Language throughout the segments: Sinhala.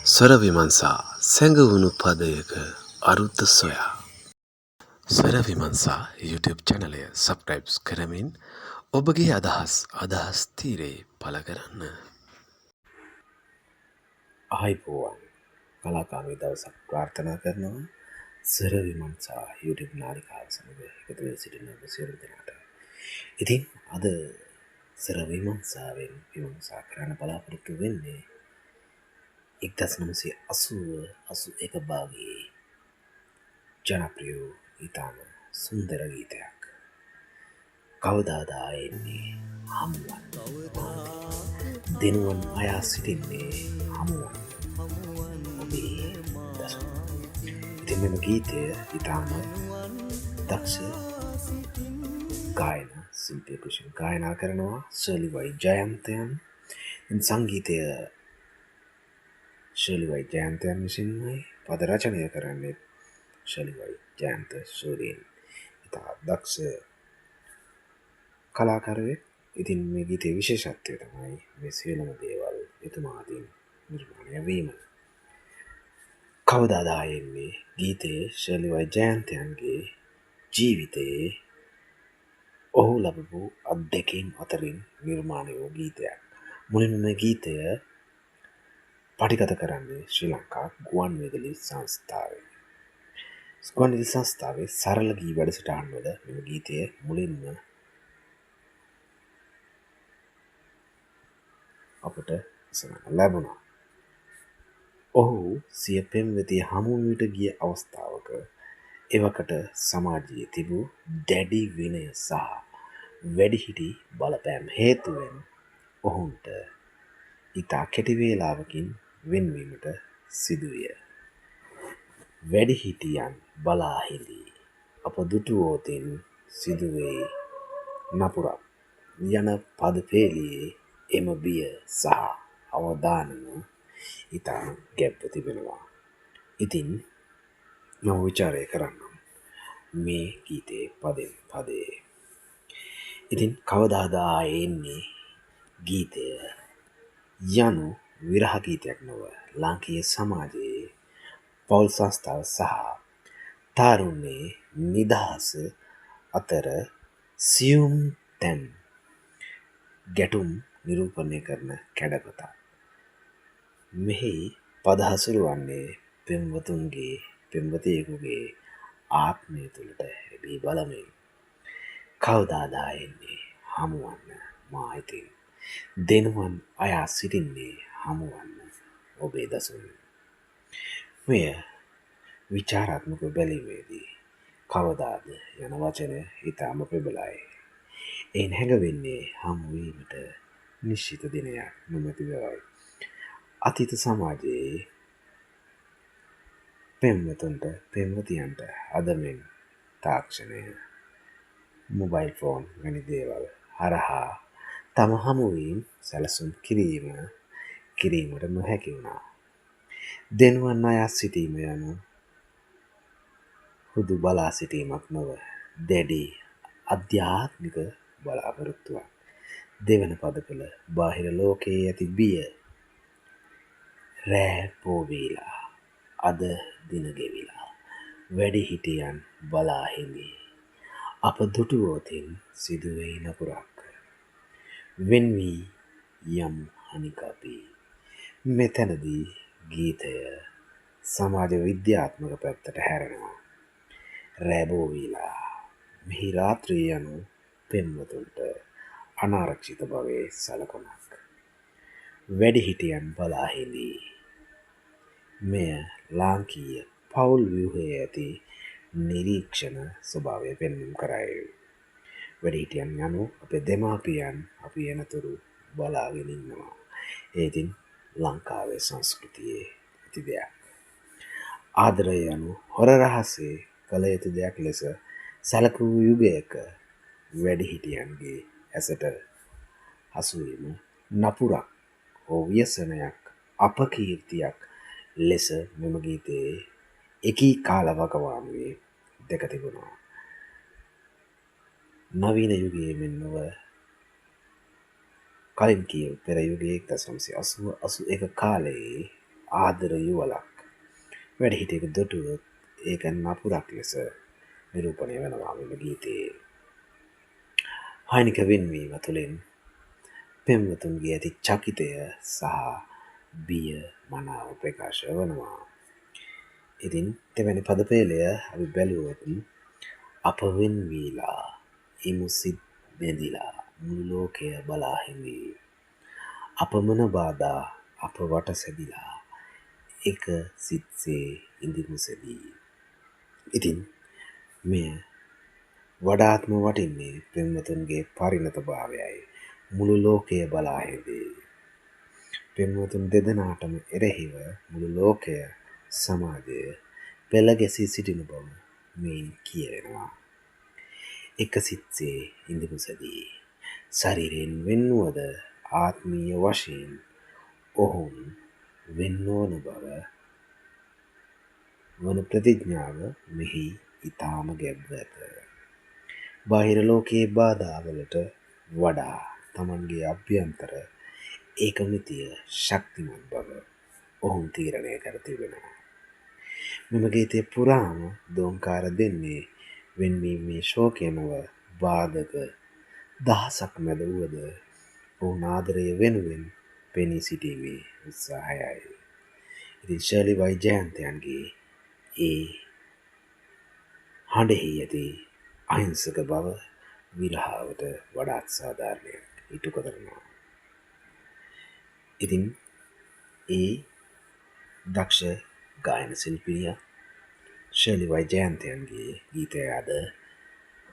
ස්වර විමර්ශා සැඟවුණු පදයක අරුත සොයා. ස්වර විමර්ශා YouTube චැනලය සබ්ස්ක්‍රයිබ් කරමින් ඔබගේ අදහස් තීරේ පළ කරන්න. ආයිබෝවන් කලාකාමී දවසක් ප්‍රාර්ථනා කරනවා. ස්වර විමර්ශා YouTube නාලිකාව සමග එකතු වී සිටින ඔබ සියලු දෙනාට. ඉතින් අද ස්වර විමර්ශාවෙන් විමර්ශා කරන්න බලාපොරොත්තු වෙන්නේ 1981 භාගයේ ජනප්‍රිය ඉතාම සුන්දර ගීතයක්. කවදාද ආයෙන්නේ හමුවන්. දෙනුවන් අයා සිටින්නේ හමුවන් ඔබේ දසුන්. ඉතින් මෙම ගීතය ඉතාම දක්ෂ ගායන ශිල්පියෙකු ගායනා කරනවා ශර්ලි වයි ජයන්තයන්. සංගීතය ශර්ලි වයි ජයන්තයන් විසින්මයි. පද රචනය කරන්නේ ශර්ලි වයි ජයන්ත ශූරීන්. ඉතා දක්ෂ කලාකරුවෙක්. ඉතින් මේ ගීතයේ විශේෂත්වය තමයි මේ සියලුම දේවල් එතුමාගෙන් නිර්මාණය වීම. කවදාද ආයෙන්නේ ගීතයේ ශර්ලි වයි ජයන්තයන්ගේ ජීවිතයේ ඔහු ලබපු අත්දැකීම් අතරින් නිර්මාණය වූ ගීතයක්. මුලින්ම මේ ගීතය පටිගත කරන්නේ ශ්‍රී ලංකා ගුවන්විදුලි සංස්ථාවේ. ගුවන්විදුලි සංස්ථාවේ සරල ගී වැඩසටහන් වල මෙම ගීතය මුලින්ම අපට සනන්න ලැබුණා. ඔහු සිය පෙම්වතිය හමුවීමට ගිය අවස්ථාවක එවකට සමාජයේ තිබූ දැඩි විනය සහ වැඩිහිටි බලපෑම් හේතුවෙන් ඔහුන්ට ඉතා කෙටි වේලාවකින් වෙන්වීමට සිදුවිය. වැඩිහිටියන් බලා හිඳී අප දුටුවෝතින් සිදුවෙයි නපුරක් යන පද පේලියේ එම බිය සහ අවදානම ඉතා ගැබ්ව තිබෙනවා. ඉතින් මම විචාරය කරන්නම් මේ ගීතේ පදෙන් පදේ. ඉතින් කවදාද ආයෙන්නේ ගීතය යනු විරහ ගීතයක් නොව ලාංකීය සමාජයේ පවුල් සංස්ථාව සහ තාරුණ්‍යයේ නිදහස අතර සියුම් තැන් ගැටුම් නිරූපණය කරන කැඩපතක්. මෙහි පද හසුරුවන්නේ පෙම්වතුන්ගේ පෙම්වතියෙකුගේ ආත්මය තුළට එබී බලමින්. කවදාද ආයෙන්නේ හමුවන්න මා ඉතින් දෙනුවන් අයා සිටින්නේ හමුවන්න ඔබේ දසුන්. මෙය විචාරාත්මක බැලීමේදී කවදාද යන වචනය ඉතාම ප්‍රබලයි. එයින් හැඟවෙන්නේ හමුවීමට නිශ්චිත දිනයක් නොමැති බවයි. අතීත සමාජයේ පෙම්වතුන්ට පෙම්වතියන්ට අද මෙන් තාක්ෂණය මොබයිල් ෆෝන් වැනි දේවල් හරහා තම හමුවීම් සැලසුම් කිරීමට නොහැකි වුණා. දෙනුවන් අයා සිටීම යනු හුදු බලා සිටීමක් නොව දැඩි අධ්‍යාත්මික බලාපොරොත්තුවක්. දෙවන පද කළ බාහිර ලෝකයේ ඇති බිය රෑ පෝවීලා අද දින ගෙවිලා වැඩිහිටියන් බලා හිඳී අප දුටුවෝතින් සිදුවෙයි නපුරක් වෙන්වී යම් හනිකපි. මෙතැනදී ගීතය සමාජ විද්‍යාත්මක පැත්තට හැරෙනවා. රැබෝවීලා මෙහි රාත්‍රී යනු පෙම්වතුන්ට අනාරක්ෂිත බවේ සලකුණක්. වැඩිහිටියන් බලා හිඳී. මෙය ලාංකීය පවුල් ව්‍යුහයේ ඇති නිරීක්ෂණ ස්වභාවය පෙන්නුම් කරයි. වැඩිහිටියන් යනු අපේ දෙමාපියන් අපි එනතුරු බලාගෙන ඉන්නවා. ඒ ඉතින් ලංකාවේ සංස්කෘතියේ ඇති දෙයක්. ආදරය යනු හොර රහසේ කළ යුතු දෙයක් ලෙස සැලකූ යුගයක වැඩිහිටියන්ගේ ඇසට හසුවීම නපුරක් හෝ ව්‍යසනයක් අපකීර්තියක් ලෙස මෙම ගීතයේ එකී කාල වකවානුවේ දැක තිබුණා. නවීන යුගයේ මෙන් නොව කලින් කියව පෙර යුගයේ 1981 කාලයේ ආදර යුවලක් වැඩ හිටියක දුටුවොත් ඒක නපුරක් ලෙස නිරූපණය වෙනවා මෙම ගීතයේ. හයිනික වෙන්වීම තුළින් පෙම්වතුන්ගේ ඇති චකිතය සහ බිය මනාව ප්‍රකාශ වනවා. ඉතින් තෙවැනි පදපේලය අපි බැලුවොත් අප වෙන්වීලා ඉමු සිත් බැඳිලා මුළු ලෝකය බලා හිඳී. අපමණ බාධා අප වට සැදිලා එක සිත්සේ ඉඳිමු සැදී. ඉතින් මෙය වඩාත්ම වටින්නේ පෙම්වතුන්ගේ පරිණත භාවයයි. මුළු ලෝකය බලා හිඳී. පෙම්වතුන් දෙදෙනාටම එරෙහිව මුළු ලෝකය සමාජය පෙළ ගැසී සිටින බව මෙයින් කියවෙනවා. එක සිත්සේ ඉඳිමු සැදී. ශරීරයෙන් වෙන්වුවද ආත්මීය වශයෙන් ඔවුන් වෙන් නොවන බව වන ප්‍රතිඥාව මෙහි ඉතාම ගැබ්ව ඇත. බාහිර ලෝකයේ බාධාවලට වඩා තමන්ගේ අභ්‍යන්තර ඒකමිතිය ශක්තිමත් බව ඔවුන් තීරණය කර තිබෙනවා. මෙම ගීතය පුරාම දෝංකාර දෙන්නේ වෙන්වීමේ ශෝකය නොව බාධක දහසක් මැද වුවද ඔවුන් ආදරය වෙනුවෙන් පෙනී සිටීමේ උත්සාහයයි. ඉතින් ශර්ලි වෛජයන්තයන්ගේ ඒ හඬෙහි ඇති අහිංසක බව විරහාවට වඩාත් සාධාරණයක් ඉටු කරනවා. ඉතින් ඒ දක්ෂ ගායන ශිල්පිනිය ශර්ලි වෛජයන්තයන්ගේ ගීතය අද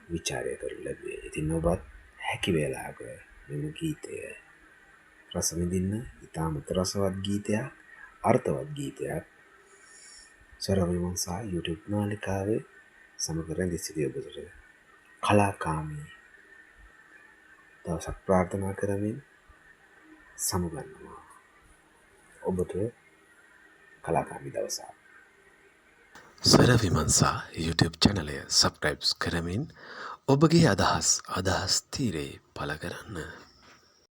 විචාරය කරනු ලැබුවේ. ඉතින් ඔබත් හැකි වේලාවක මෙම ගීතය රස විඳින්න. ඉතාමත් රසවත් ගීතයක්, අර්ථවත් ගීතයක්. සරවිමන්සා YouTube නාලිකාවේ සමග රැඳී සිටි ඔබට කලාකාමී දවසක් ප්‍රාර්ථනා කරමින් සමුගන්නවා. ඔබට කලාකාමී දවසක්. සරවිමන්සා YouTube චැනලය සබ්ස්ක්‍රයිබ් කරමින් ඔබගේ අදහස් තීරේ පළ කරන්න.